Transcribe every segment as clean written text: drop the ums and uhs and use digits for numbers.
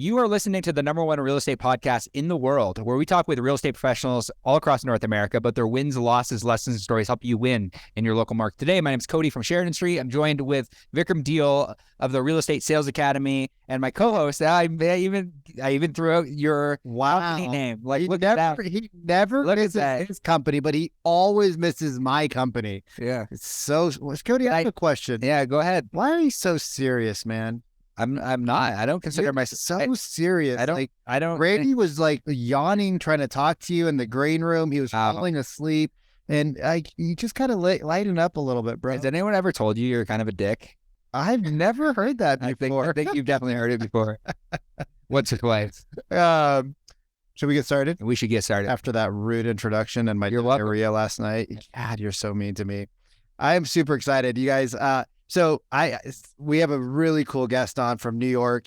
You are listening to the #1 real estate podcast in the world, where we talk with real estate professionals all across North America, but their wins, losses, lessons, and stories help you win in your local market. Today, my name is Cody from Sheridan Street. I'm joined with Vikram Deal of the Real Estate Sales Academy, and my co-host. I even threw out your company name. Like, he never misses his company, but he always misses my company. Yeah. It's so. Cody, I have a question. Yeah, go ahead. Why are you so serious, man? I'm not. I don't consider myself so serious. I don't. Brady was like yawning, trying to talk to you in the green room. He was falling asleep, and you just kind of lighten up a little bit, bro. Has anyone ever told you you're kind of a dick? I've never heard that before. I think you've definitely heard it before. Once or twice. Should we get started? We should get started. After that rude introduction and my diarrhea last night. God, you're so mean to me. I am super excited, you guys. We have a really cool guest on from New York.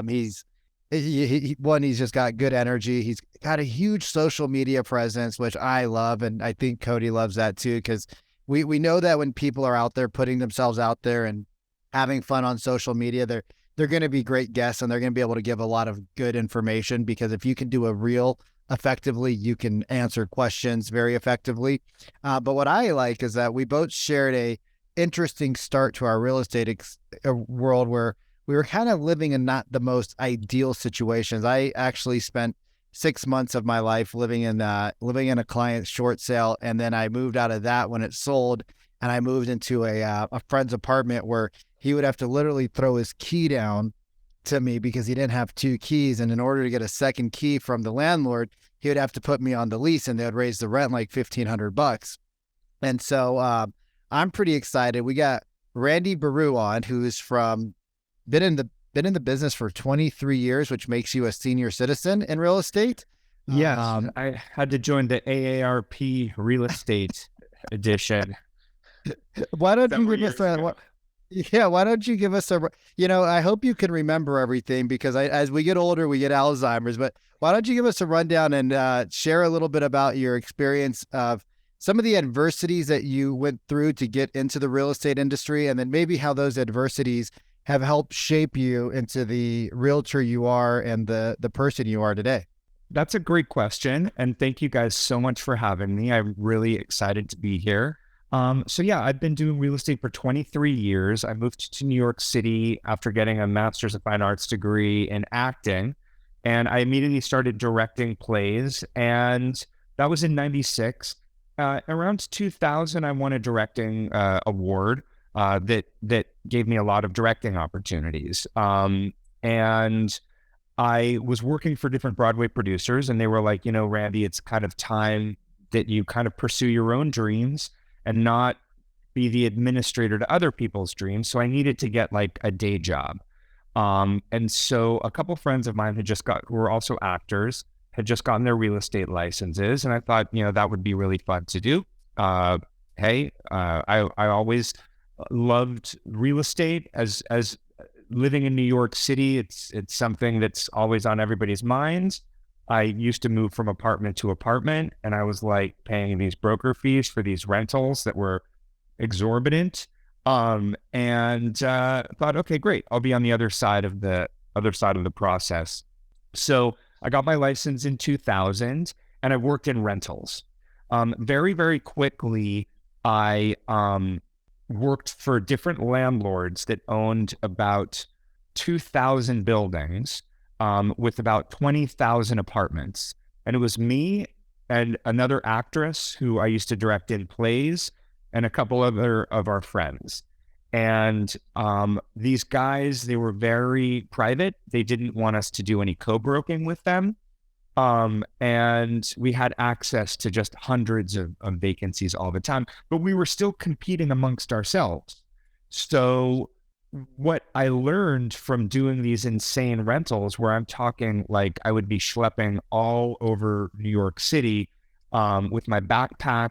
He's just got good energy. He's got a huge social media presence, which I love. And I think Cody loves that too, because we know that when people are out there putting themselves out there and having fun on social media, they're going to be great guests, and they're going to be able to give a lot of good information, because if you can do a reel effectively, you can answer questions very effectively. But what I like is that we both shared a interesting start to our real estate world, where we were kind of living in not the most ideal situations. I actually spent 6 months of my life living in a client's short sale, and then I moved out of that when it sold, and I moved into a friend's apartment where he would have to literally throw his key down to me because he didn't have 2 keys, and in order to get a second key from the landlord, he would have to put me on the lease, and they would raise the rent like $1,500. And so I'm pretty excited. We got Randy Baruh on, who's been in the business for 23 years, which makes you a senior citizen in real estate. Yes, I had to join the AARP real estate edition. Why don't you give us I hope you can remember everything, because as we get older, we get Alzheimer's, but why don't you give us a rundown and share a little bit about your experience of some of the adversities that you went through to get into the real estate industry, and then maybe how those adversities have helped shape you into the realtor you are and the person you are today? That's a great question. And thank you guys so much for having me. I'm really excited to be here. I've been doing real estate for 23 years. I moved to New York City after getting a Master's of Fine Arts degree in acting, and I immediately started directing plays, and that was in 96. Around 2000, I won a directing award that gave me a lot of directing opportunities. And I was working for different Broadway producers, and they were like, Randy, it's kind of time that you kind of pursue your own dreams and not be the administrator to other people's dreams. So I needed to get like a day job. And so a couple friends of mine who were also actors, had just gotten their real estate licenses. And I thought, that would be really fun to do. I always loved real estate as living in New York City. It's something that's always on everybody's minds. I used to move from apartment to apartment, and I was like paying these broker fees for these rentals that were exorbitant. And thought, okay, great. I'll be on the other side of the process. So I got my license in 2000, and I worked in rentals. Very, very quickly, I worked for different landlords that owned about 2,000 buildings with about 20,000 apartments. And it was me and another actress who I used to direct in plays, and a couple other of our friends. And these guys, they were very private. They didn't want us to do any co-broking with them. And we had access to just hundreds of vacancies all the time, but we were still competing amongst ourselves. So what I learned from doing these insane rentals, where I'm talking like I would be schlepping all over New York City with my backpack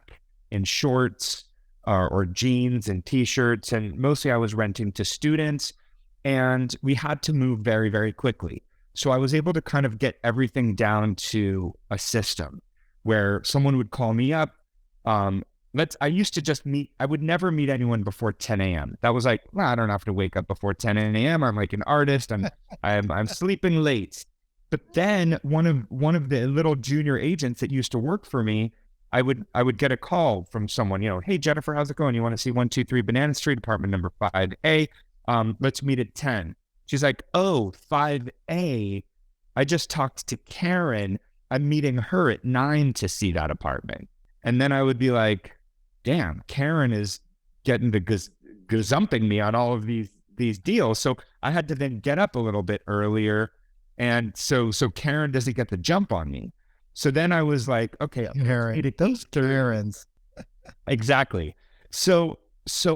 in shorts, or jeans and t-shirts, and mostly I was renting to students, and we had to move very, very quickly. So I was able to kind of get everything down to a system where someone would call me up, I used to just I would never meet anyone before 10 a.m. That was like, well, I don't have to wake up before 10 a.m. I'm like an artist. I'm sleeping late. But then one of the little junior agents that used to work for me, I would get a call from someone, hey, Jennifer, how's it going? You want to see 123 Banana Street, apartment number 5A? Let's meet at 10. She's like, oh, 5A. I just talked to Karen. I'm meeting her at 9 to see that apartment. And then I would be like, damn, Karen is getting the gazumping me on all of these deals. So I had to then get up a little bit earlier. And so Karen doesn't get the jump on me. So then I was like, okay, those Karens. Exactly. So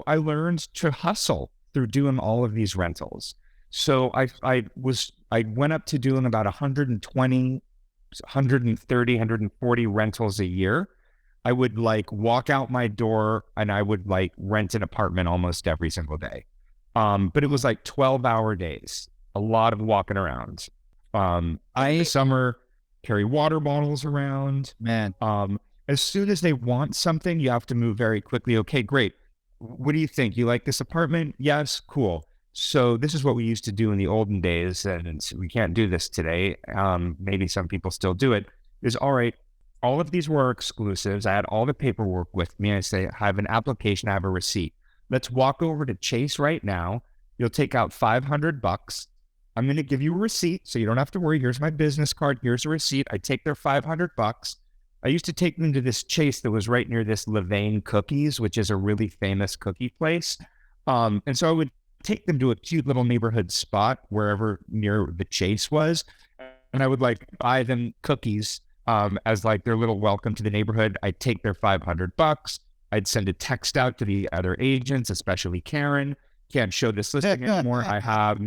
I learned to hustle through doing all of these rentals. So I went up to doing about 120, 130, 140 rentals a year. I would like walk out my door and I would like rent an apartment almost every single day. But it was like 12-hour days, a lot of walking around. Summer, carry water bottles around. Man. As soon as they want something, you have to move very quickly. Okay, great. What do you think? You like this apartment? Yes, cool. So this is what we used to do in the olden days, and we can't do this today. Maybe some people still do it. Is all right. All of these were exclusives. I had all the paperwork with me. I say, I have an application, I have a receipt. Let's walk over to Chase right now. You'll take out $500. I'm going to give you a receipt, so you don't have to worry. Here's my business card. Here's a receipt. I take their $500. I used to take them to this Chase that was right near this Levain Cookies, which is a really famous cookie place. And so I would take them to a cute little neighborhood spot wherever near the Chase was. And I would like buy them cookies as like their little welcome to the neighborhood. I'd take their $500. I'd send a text out to the other agents, especially Karen. Can't show this listing anymore. I have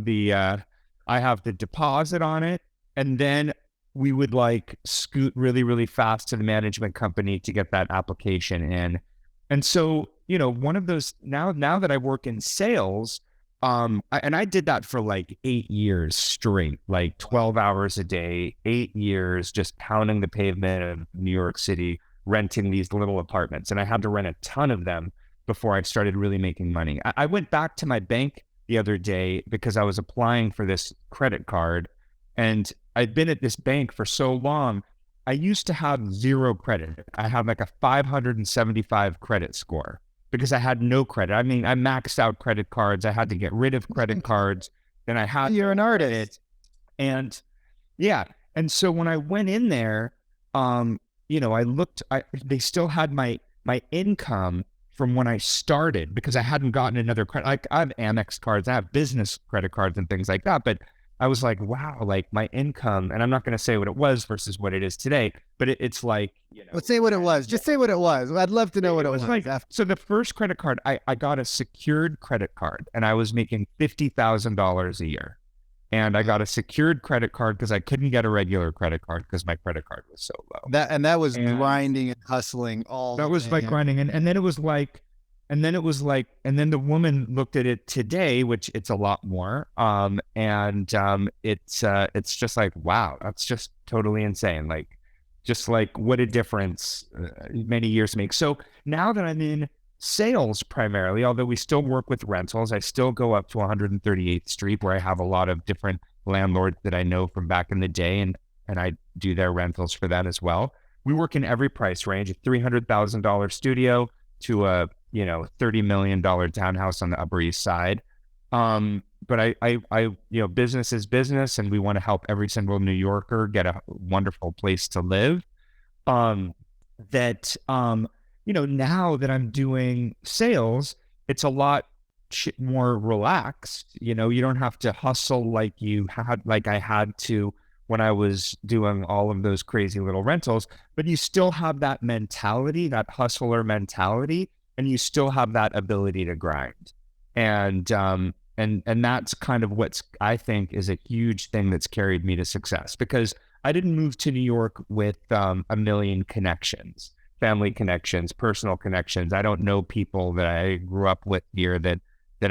the deposit on it. And then we would like scoot really, really fast to the management company to get that application in. And so, one of those now that I work in sales, I did that for like 8 years straight, like 12 hours a day, 8 years, just pounding the pavement of New York City, renting these little apartments. And I had to rent a ton of them before I started really making money. I went back to my bank the other day because I was applying for this credit card, and I'd been at this bank for so long. I used to have zero credit. I had like a 575 credit score because I had no credit. I mean, I maxed out credit cards. I had to get rid of credit cards. Then I had You're an artist. And yeah. And so when I went in there, I looked, they still had my income from when I started because I hadn't gotten another credit. Like I have Amex cards, I have business credit cards and things like that. But I was like, wow, like my income, and I'm not going to say what it was versus what it is today, but it's like, Let's say what it was. Just say what it was. I'd love to know what it was. Like, so the first credit card, I got a secured credit card, and I was making $50,000 a year. And I got a secured credit card because I couldn't get a regular credit card because my credit card was so low. That was grinding and hustling all. That was like grinding, and then it was like. And then the woman looked at it today, which it's a lot more. It's just like, wow, that's just totally insane. Like, just like what a difference many years make. So now that I'm in sales primarily, although we still work with rentals, I still go up to 138th Street where I have a lot of different landlords that I know from back in the day, and I do their rentals for that as well. We work in every price range, a $300,000 studio to a $30 million townhouse on the Upper East Side. But I business is business, and we want to help every single New Yorker get a wonderful place to live. Now that I'm doing sales, it's a lot more relaxed. You don't have to hustle like I had to when I was doing all of those crazy little rentals, but you still have that mentality, that hustler mentality, and you still have that ability to grind. And that's kind of what's, I think, is a huge thing that's carried me to success, because I didn't move to New York with a million connections, family connections, personal connections. I don't know people that I grew up with here that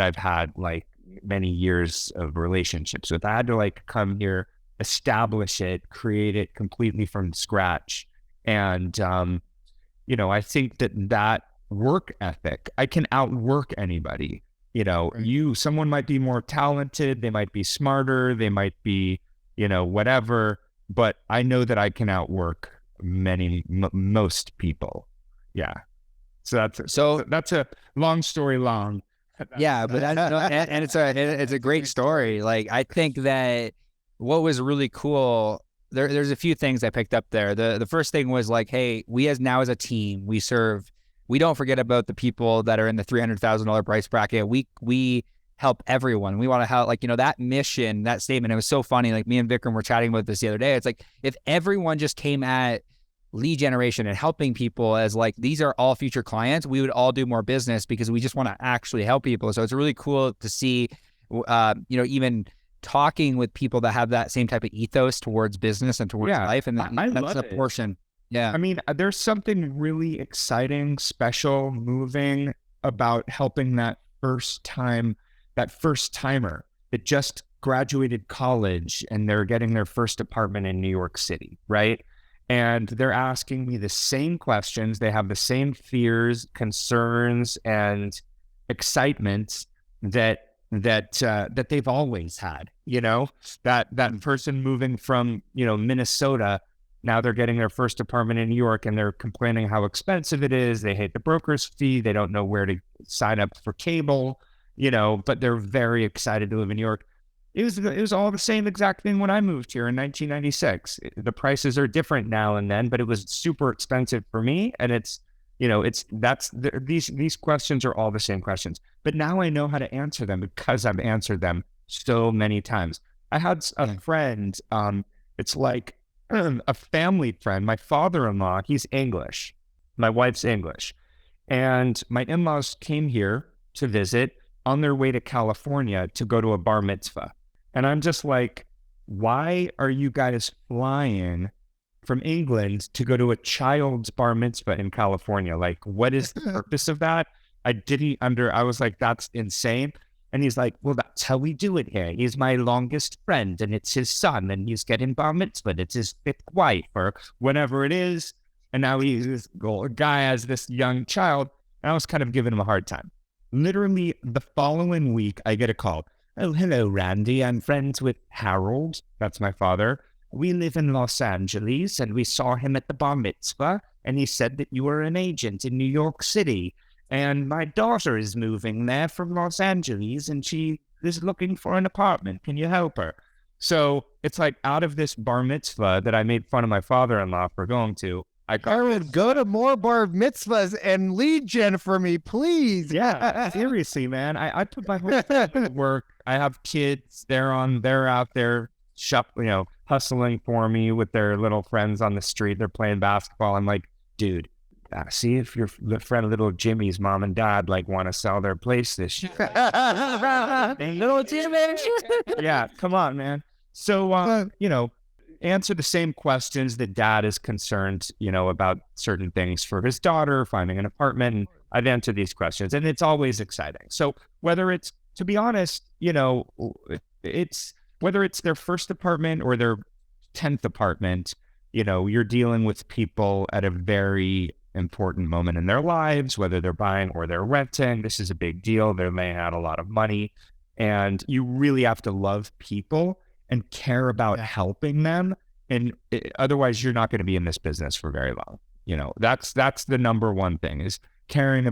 I've had like many years of relationships with. I had to like come here, establish it, create it completely from scratch. And, I think that work ethic. I can outwork anybody. You know, someone might be more talented, they might be smarter, they might be, whatever, but I know that I can outwork most people. Yeah. So that's a long story long. Yeah, but and it's a great story. Like, I think that what was really cool, there's a few things I picked up there. The first thing was like, hey, we as a team, we don't forget about the people that are in the $300,000 price bracket. We help everyone. We want to help, like, that mission, that statement. It was so funny. Like, me and Vikram were chatting about this the other day. It's like, if everyone just came at lead generation and helping people as like, these are all future clients, we would all do more business because we just want to actually help people. So it's really cool to see, even talking with people that have that same type of ethos towards business and towards life. And that's a portion. Yeah. I mean, there's something really exciting, special, moving about helping that first timer that just graduated college and they're getting their first apartment in New York City, right? And they're asking me the same questions. They have the same fears, concerns, and excitements that they've always had. That person moving from, Minnesota, now they're getting their first apartment in New York and they're complaining how expensive it is. They hate the broker's fee. They don't know where to sign up for cable, but they're very excited to live in New York. It was all the same exact thing when I moved here in 1996. The prices are different now and then, but it was super expensive for me. And these questions are all the same questions, but now I know how to answer them because I've answered them so many times. I had a friend, it's like a family friend, my father-in-law, he's English, my wife's English. And my in-laws came here to visit on their way to California to go to a bar mitzvah. And I'm just like, why are you guys flying from England to go to a child's bar mitzvah in California? Like, what is the purpose of that? I was like, that's insane. And he's like, well, that's how we do it here. He's my longest friend and it's his son and he's getting bar mitzvah. It's his fifth wife or whatever it is. And now this guy has this young child. And I was kind of giving him a hard time. Literally the following week, I get a call. Oh, hello, Randy. I'm friends with Harold. That's my father. We live in Los Angeles and we saw him at the bar mitzvah. And he said that you were an agent in New York City. And my daughter is moving there from Los Angeles and she is looking for an apartment. Can you help her? So it's like out of this bar mitzvah that I made fun of my father-in-law for going to, I would go to more bar mitzvahs and lead gen for me, please. Yeah, seriously, man. I put my whole life at work. I have kids. They're out there hustling for me with their little friends on the street. They're playing basketball. I'm like, dude, see if your friend little Jimmy's mom and dad want to sell their place this year. Little Jimmy. Yeah, come on, man. So, answer the same questions that dad is concerned, about certain things for his daughter, finding an apartment. And I've answered these questions and it's always exciting. So whether it's, to be honest, whether it's their first apartment or their 10th apartment, you're dealing with people at a very important moment in their lives, whether they're buying or they're renting. This is a big deal. They're laying out a lot of money and you really have to love people and care about helping them. And otherwise you're not going to be in this business for very long. That's the number one thing is caring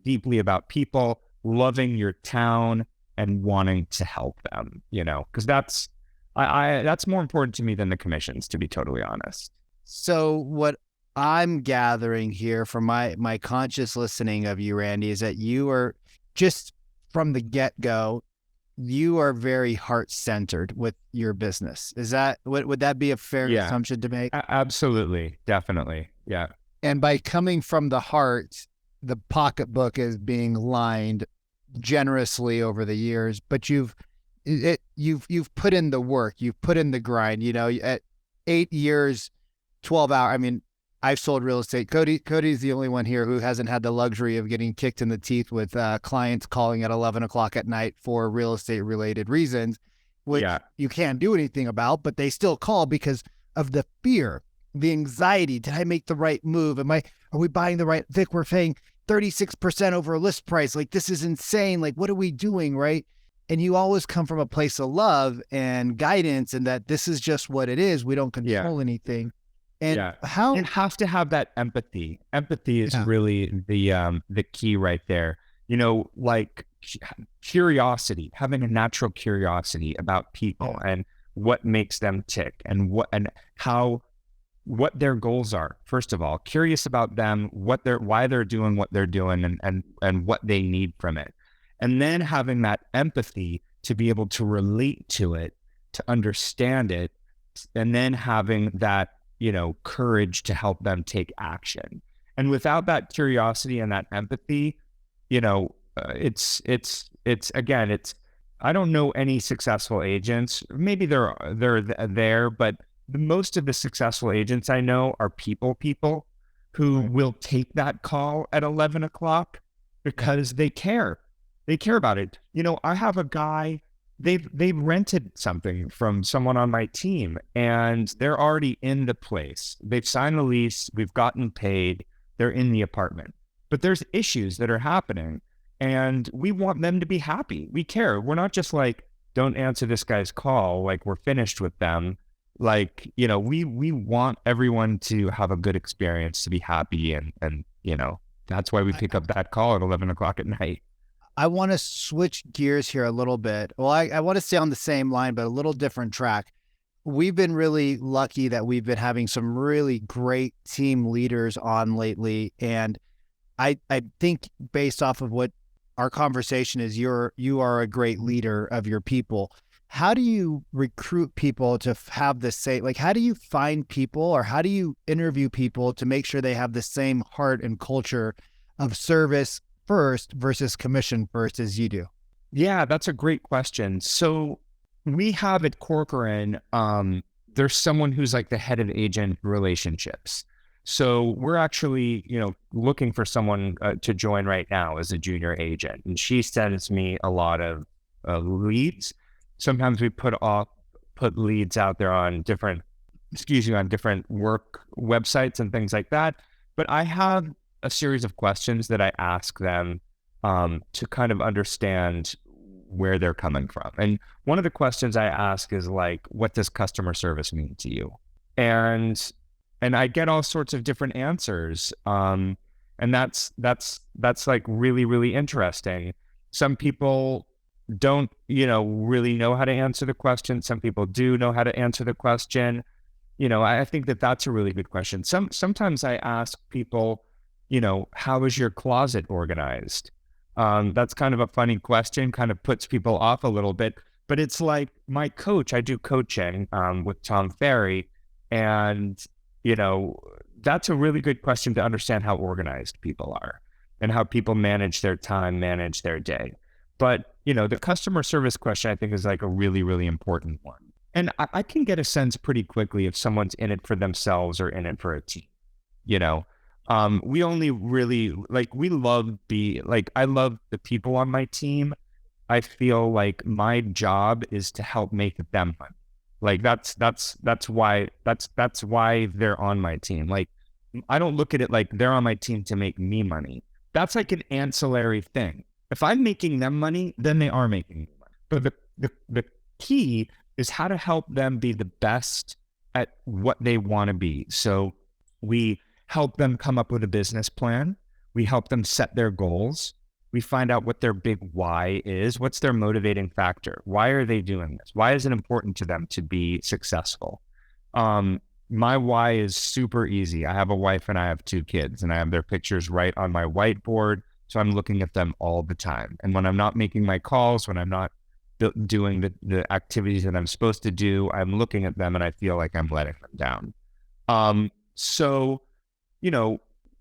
deeply about people, loving your town and wanting to help them, because that's more important to me than the commissions, to be totally honest. So what I'm gathering here from my conscious listening of you, Randy, is that you are just from the get-go, you are very heart-centered with your business. Is that, would that be a fair assumption to make? Absolutely. Definitely. Yeah. And by coming from the heart, the pocketbook is being lined generously over the years, but you've put in the work, you've put in the grind, at 8 years, 12 hours. I mean, I've sold real estate. Cody's the only one here who hasn't had the luxury of getting kicked in the teeth with clients calling at 11 o'clock at night for real estate related reasons, which you can't do anything about, but they still call because of the fear. the anxiety. Did I make the right move? Are we buying the right Vic? We're paying 36% over list price. Like, this is insane. Like, what are we doing? Right. And you always come from a place of love and guidance, and that this is just what it is. We don't control anything. And how you have to have that empathy. Empathy is really the key right there. Like curiosity, having a natural curiosity about people and what makes them tick and what their goals are. First of all, curious about them, why they're doing what they're doing and what they need from it. And then having that empathy to be able to relate to it, to understand it, and then having that, courage to help them take action. And without that curiosity and that empathy, it's I don't know any successful agents. Maybe they're there, but most of the successful agents I know are people who will take that call at 11 o'clock because they care. They care about it. I have a guy, they've rented something from someone on my team and they're already in the place. They've signed a lease. We've gotten paid. They're in the apartment, but there's issues that are happening and we want them to be happy. We care. We're not just like, don't answer this guy's call. Like, we're finished with them. Like, we want everyone to have a good experience, to be happy. And that's why we pick up that call at 11 o'clock at night. I want to switch gears here a little bit. Well, I want to stay on the same line, but a little different track. We've been really lucky that we've been having some really great team leaders on lately. And I think based off of what our conversation is, you are a great leader of your people. How do you recruit people to have the same, like, how do you find people or how do you interview people to make sure they have the same heart and culture of service first versus commission first as you do? Yeah, that's a great question. So we have at Corcoran, there's someone who's like the head of agent relationships. So we're actually, looking for someone to join right now as a junior agent. And she sends me a lot of leads. Sometimes we put leads out there on different work websites and things like that. But I have a series of questions that I ask them to kind of understand where they're coming from. And one of the questions I ask is like, what does customer service mean to you? And I get all sorts of different answers. And that's like really, really interesting. Some people don't, really know how to answer the question. Some people do know how to answer the question. I think that's a really good question. Sometimes I ask people, how is your closet organized? That's kind of a funny question, kind of puts people off a little bit, but it's like my coach, I do coaching with Tom Ferry, and, that's a really good question to understand how organized people are and how people manage their time, manage their day. But, the customer service question, I think, is like a really, really important one. And I can get a sense pretty quickly if someone's in it for themselves or in it for a team. We only really I love the people on my team. I feel like my job is to help make them money. Like that's why they're on my team. Like, I don't look at it like they're on my team to make me money. That's like an ancillary thing. If I'm making them money, then they are making me money. But the key is how to help them be the best at what they want to be. So we help them come up with a business plan. We help them set their goals. We find out what their big why is. What's their motivating factor? Why are they doing this? Why is it important to them to be successful? My why is super easy. I have a wife and I have 2 kids, and I have their pictures right on my whiteboard. So I'm looking at them all the time. And when I'm not making my calls, when I'm not doing the activities that I'm supposed to do, I'm looking at them and I feel like I'm letting them down. So,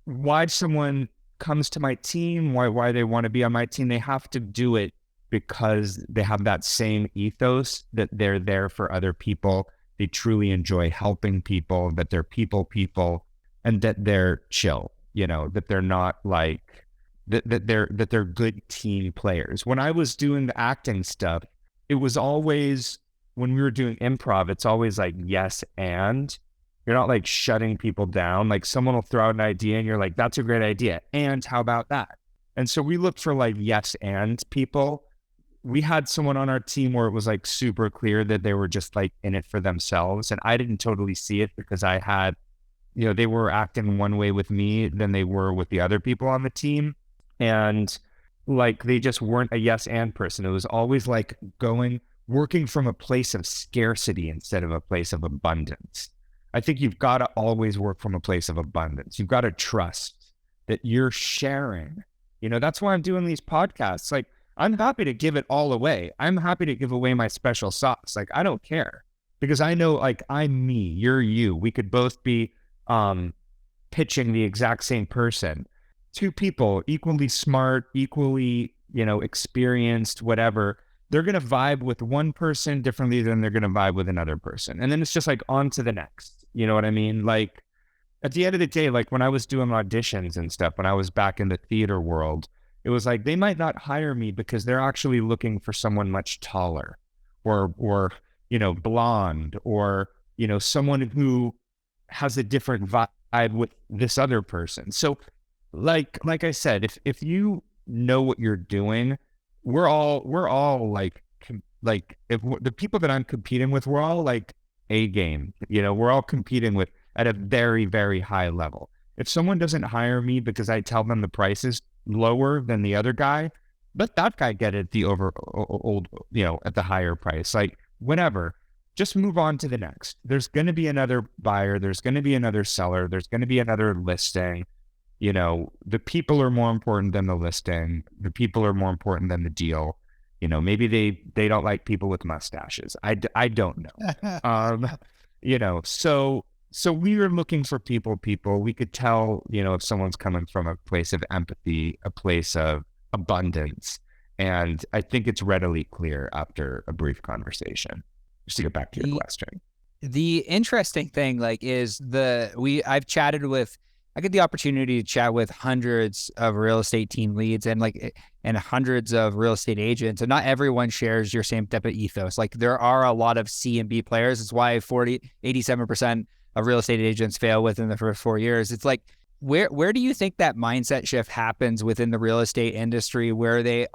why someone comes to my team, why they want to be on my team, they have to do it because they have that same ethos that they're there for other people. They truly enjoy helping people, that they're people, and that they're chill, that they're not like, that they're good team players. When I was doing the acting stuff, it was always, when we were doing improv, it's always like yes and You're not like shutting people down. Like someone will throw out an idea and you're like, that's a great idea. And how about that? And so we looked for like yes and people. We had someone on our team where it was like super clear that they were just like in it for themselves. And I didn't totally see it because I had, they were acting one way with me than they were with the other people on the team. And like, they just weren't a yes and person. It was always like working from a place of scarcity instead of a place of abundance. I think you've got to always work from a place of abundance. You've got to trust that you're sharing. That's why I'm doing these podcasts. Like, I'm happy to give it all away. I'm happy to give away my special sauce. Like, I don't care because I know like I'm me, you're you. We could both be pitching the exact same person. Two people, equally smart, equally, experienced, whatever. They're going to vibe with one person differently than they're going to vibe with another person. And then it's just like on to the next. You know what I mean? Like at the end of the day, like when I was doing auditions and stuff, when I was back in the theater world, it was like, they might not hire me because they're actually looking for someone much taller or blonde or, someone who has a different vibe with this other person. So like I said, if you know what you're doing, we're all like if the people that I'm competing with, we're all like A game, we're all competing with at a very, very high level. If someone doesn't hire me because I tell them the price is lower than the other guy, let that guy get it at the at the higher price, like whatever, just move on to the next. There's going to be another buyer. There's going to be another seller. There's going to be another listing. The people are more important than the listing. The people are more important than the deal. Maybe they don't like people with mustaches. I don't know. So we were looking for people. We could tell, if someone's coming from a place of empathy, a place of abundance. And I think it's readily clear after a brief conversation. Just to get back to your question. The interesting thing, is I get the opportunity to chat with hundreds of real estate team leads and hundreds of real estate agents, and not everyone shares your same type of ethos. Like there are a lot of C and B players. It's why 87% of real estate agents fail within the first 4 years. It's like, where do you think that mindset shift happens within the real estate industry, where they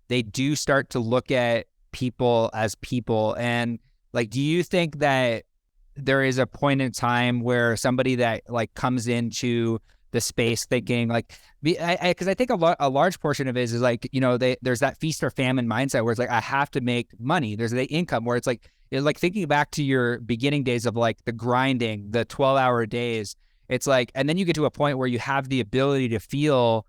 do start to look at people as people? And do you think that there is a point in time where somebody that comes into the space thinking because I think a large portion of it is there's that feast or famine mindset where it's like, I have to make money. There's the income where it's like thinking back to your beginning days of the grinding, the 12-hour days. It's like, and then you get to a point where you have the ability to feel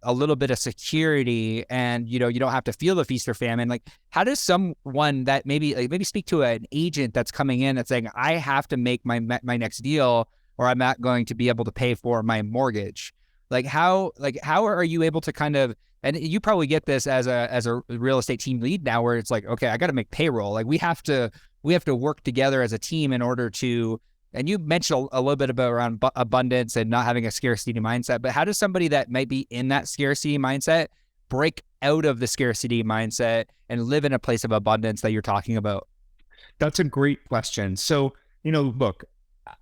a little bit of security, and you don't have to feel the feast or famine. How does someone that maybe speak to an agent that's coming in that's saying, I have to make my next deal or I'm not going to be able to pay for my mortgage? How are you able to kind of, and you probably get this as a real estate team lead now, where it's like, okay, I got to make payroll. We have to work together as a team in order to. And you mentioned a little bit about around abundance and not having a scarcity mindset, but how does somebody that might be in that scarcity mindset break out of the scarcity mindset and live in a place of abundance that you're talking about? That's a great question. So, look,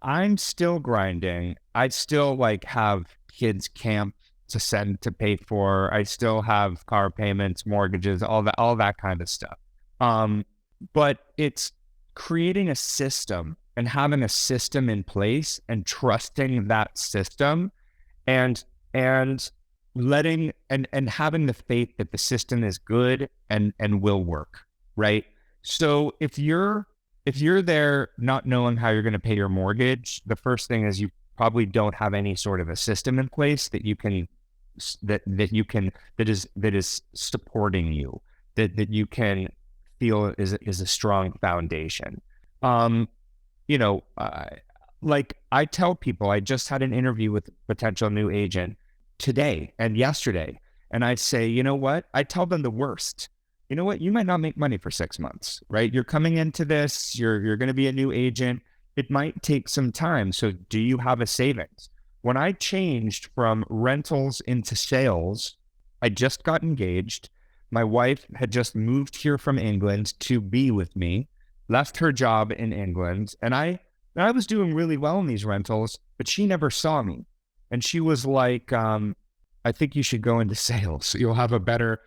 I'm still grinding. I still have kids' camp to send to pay for. I still have car payments, mortgages, all that kind of stuff. But it's creating a system and having a system in place and trusting that system and letting and having the faith that the system is good and will work, right? So if you're there not knowing how you're going to pay your mortgage, the first thing is you probably don't have any sort of a system in place that is supporting you, that you can feel is a strong foundation. I tell people, I just had an interview with a potential new agent today and yesterday, and I say, you know what? I tell them the worst. You know what? You might not make money for 6 months, right? You're coming into this, you're going to be a new agent. It might take some time. So do you have a savings? When I changed from rentals into sales, I just got engaged. My wife had just moved here from England to be with me, left her job in England, and I And I was doing really well in these rentals, but she never saw me. And she was like, I think you should go into sales. You'll have a better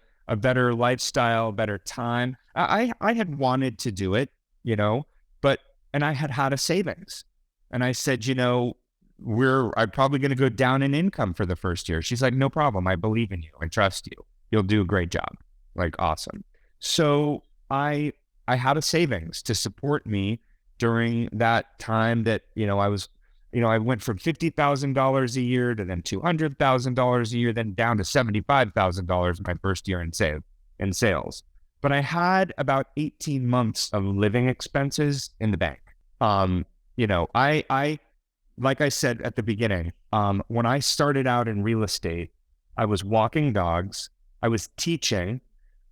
lifestyle, better time. I had wanted to do it, and I had a savings. And I said, I'm probably going to go down in income for the first year. She's like, no problem. I believe in you. I trust you. You'll do a great job. Like, awesome. So I had a savings to support me during that time that, I went from $50,000 a year to then $200,000 a year, then down to $75,000 my first year in sales. But I had about 18 months of living expenses in the bank. I like I said at the beginning, when I started out in real estate, I was walking dogs, I was teaching,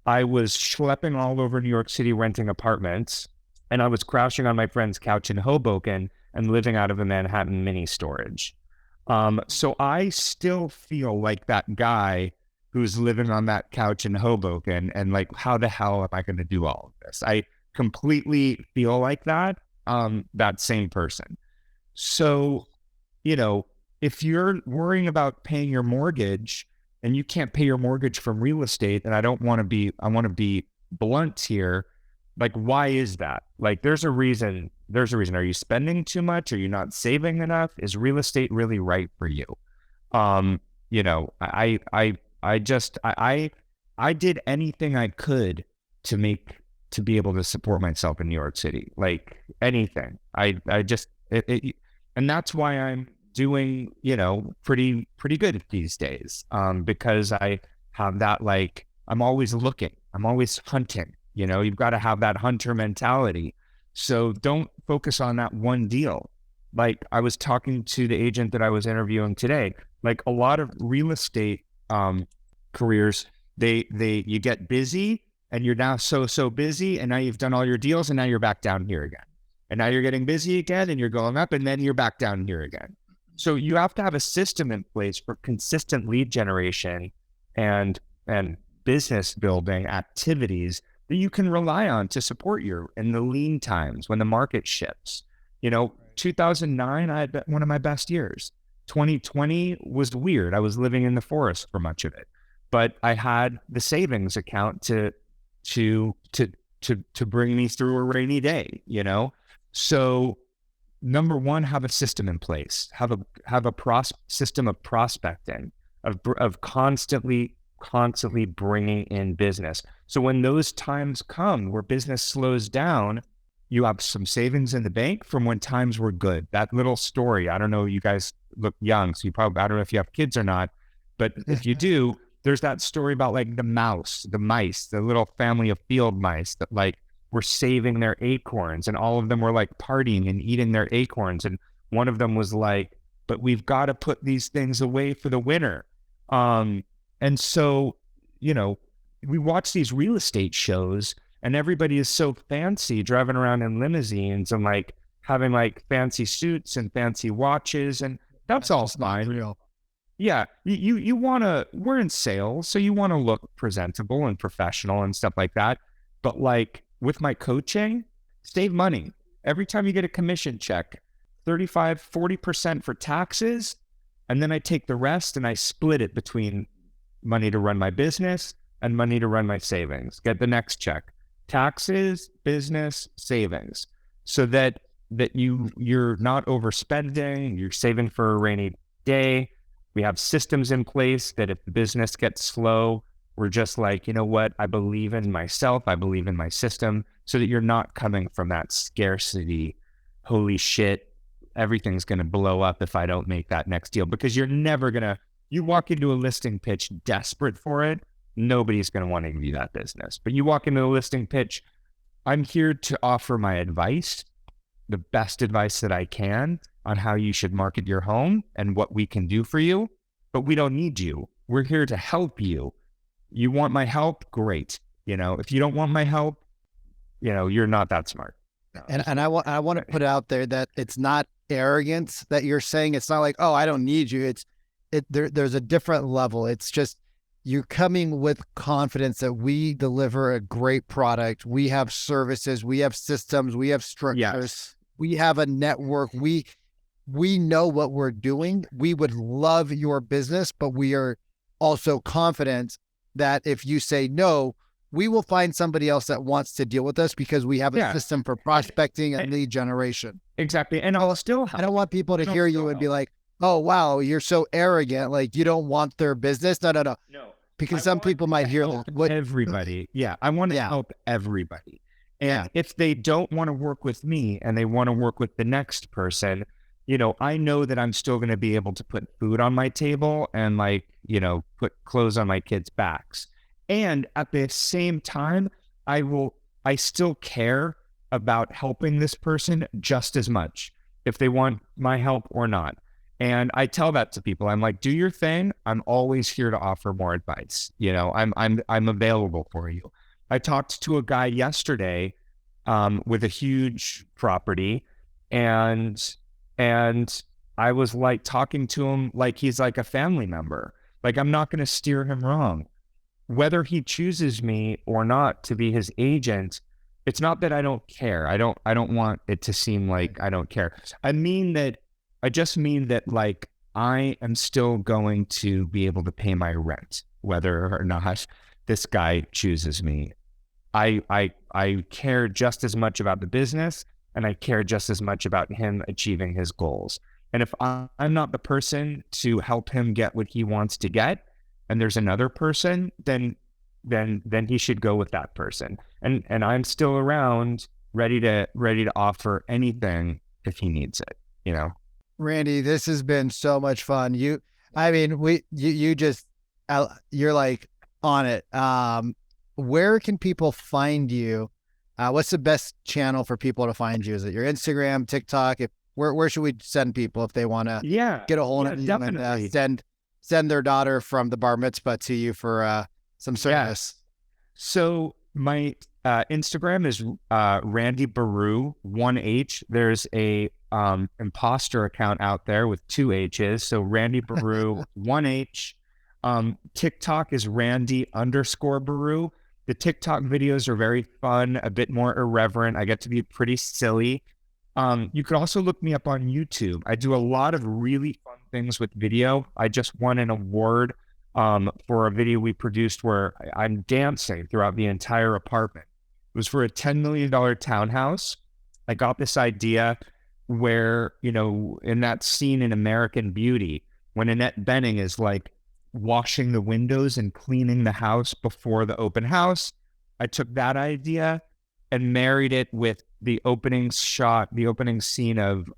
I was schlepping all over New York City renting apartments, and I was crashing on my friend's couch in Hoboken and living out of a Manhattan mini storage. So I still feel like that guy who's living on that couch in Hoboken and like, how the hell am I going to do all of this? I completely feel like that same person. So, if you're worrying about paying your mortgage and you can't pay your mortgage from real estate, and I want to be blunt here, like, why is that? Like, there's a reason. Are you spending too much? Are you not saving enough? Is real estate really right for you? I did anything I could to be able to support myself in New York City, like anything. And that's why I'm doing, pretty good these days. Because I have that, like, I'm always looking, I'm always hunting, you've got to have that hunter mentality. So don't focus on that one deal. Like, I was talking to the agent that I was interviewing today, like a lot of real estate careers, you get busy and you're now so busy, and now you've done all your deals and now you're back down here again. And now you're getting busy again and you're going up and then you're back down here again. So you have to have a system in place for consistent lead generation and business building activities that you can rely on to support you in the lean times when the market shifts. 2009, I had one of my best years. 2020 was weird. I was living in the forest for much of it, but I had the savings account to bring me through a rainy day, So number one, have a system in place, have a system of prospecting, of constantly bringing in business. So when those times come where business slows down, you have some savings in the bank from when times were good. That little story, I don't know, you guys look young, so I don't know if you have kids or not, but if you do, there's that story about like the mice, the little family of field mice that like were saving their acorns, and all of them were like partying and eating their acorns. And one of them was like, but we've got to put these things away for the winter. And so, we watch these real estate shows and everybody is so fancy driving around in limousines and like having like fancy suits and fancy watches, and that's all fine. Real. Yeah. You want to, we're in sales, so you want to look presentable and professional and stuff like that. But like with my coaching, save money. Every time you get a commission check, 35-40% for taxes. And then I take the rest and I split it between money to run my business and money to run my savings. Get the next check. Taxes, business, savings. So that you're not overspending, you're saving for a rainy day. We have systems in place that if the business gets slow, we're just like, you know what? I believe in myself. I believe in my system, so that you're not coming from that scarcity. Holy shit, everything's going to blow up if I don't make that next deal, because you're never going to, you walk into a listing pitch desperate for it. Nobody's going to want to give you that business, but you walk into a listing pitch. I'm here to offer my advice, the best advice that I can on how you should market your home and what we can do for you, but we don't need you. We're here to help you. You want my help? Great. If you don't want my help, you're not that smart. No. And I want to put out there that it's not arrogance that you're saying. It's not like, oh, I don't need you. There's a different level. It's just, you're coming with confidence that we deliver a great product. We have services, we have systems, we have structures. Yes. We have a network. We know what we're doing. We would love your business, but we are also confident that if you say no, we will find somebody else that wants to deal with us because we have a system for prospecting and lead generation. Exactly. And I'll still I don't want people to hear you and be like, oh, wow, you're so arrogant. Like you don't want their business. No. Because some people might hear everybody. Yeah. I want to help everybody. And if they don't want to work with me and they want to work with the next person, I know that I'm still going to be able to put food on my table and put clothes on my kids' backs. And at the same time, I still care about helping this person just as much if they want my help or not. And I tell that to people. I'm like, do your thing. I'm always here to offer more advice. I'm available for you. I talked to a guy yesterday with a huge property, and I was like talking to him like he's like a family member. Like I'm not going to steer him wrong. Whether he chooses me or not to be his agent, it's not that I don't care. I don't want it to seem like I don't care. I just mean that like I am still going to be able to pay my rent, whether or not this guy chooses me. I care just as much about the business, and I care just as much about him achieving his goals. And if I'm not the person to help him get what he wants to get, and there's another person, then he should go with that person. And I'm still around, ready to offer anything if he needs it. Randy, this has been so much fun. You're like on it. Where can people find you? What's the best channel for people to find you? Is it your Instagram, TikTok? Where should we send people if they want to get a hold of you and send their daughter from the bar mitzvah to you for some service? So my Instagram is Randy Baruh, 1H. There's a imposter account out there with 2 H's. So Randy Baruh, 1H. TikTok is Randy_Baruh. The TikTok videos are very fun, a bit more irreverent. I get to be pretty silly. You could also look me up on YouTube. I do a lot of really fun things with video. I just won an award for a video we produced where I'm dancing throughout the entire apartment. It was for a $10 million townhouse. I got this idea where, in that scene in American Beauty, when Annette Bening is like washing the windows and cleaning the house before the open house, I took that idea and married it with the opening scene of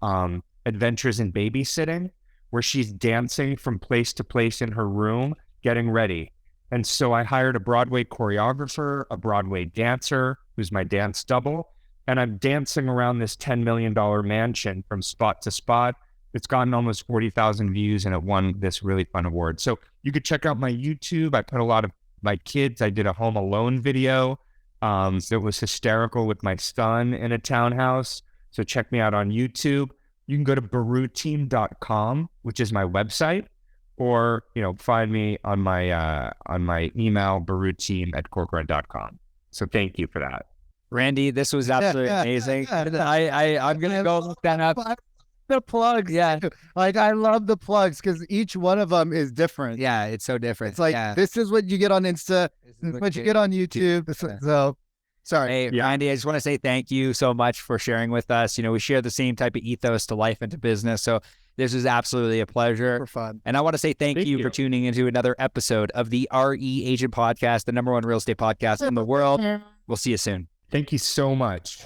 Adventures in Babysitting, where she's dancing from place to place in her room, getting ready. And so I hired a Broadway choreographer, a Broadway dancer, who's my dance double, and I'm dancing around this $10 million mansion from spot to spot. It's gotten almost 40,000 views, and it won this really fun award. So you could check out my YouTube. I put a lot of my kids. I did a Home Alone video that was hysterical with my son in a townhouse. So check me out on YouTube. You can go to baruhteam.com, which is my website, or find me on my email, baruhteam@corcoran.com. So thank you for that, Randy. This was absolutely amazing. I'm gonna go look that up. The plugs, like I love the plugs because each one of them is different. Yeah, it's so different. It's like this is what you get on Insta, this is what you get on YouTube. So sorry. Hey, Randy, I just want to say thank you so much for sharing with us. We share the same type of ethos to life and to business. So this was absolutely a pleasure. For fun. And I want to say thank you for tuning into another episode of the RE Agent Podcast, the #1 real estate podcast in the world. We'll see you soon. Thank you so much.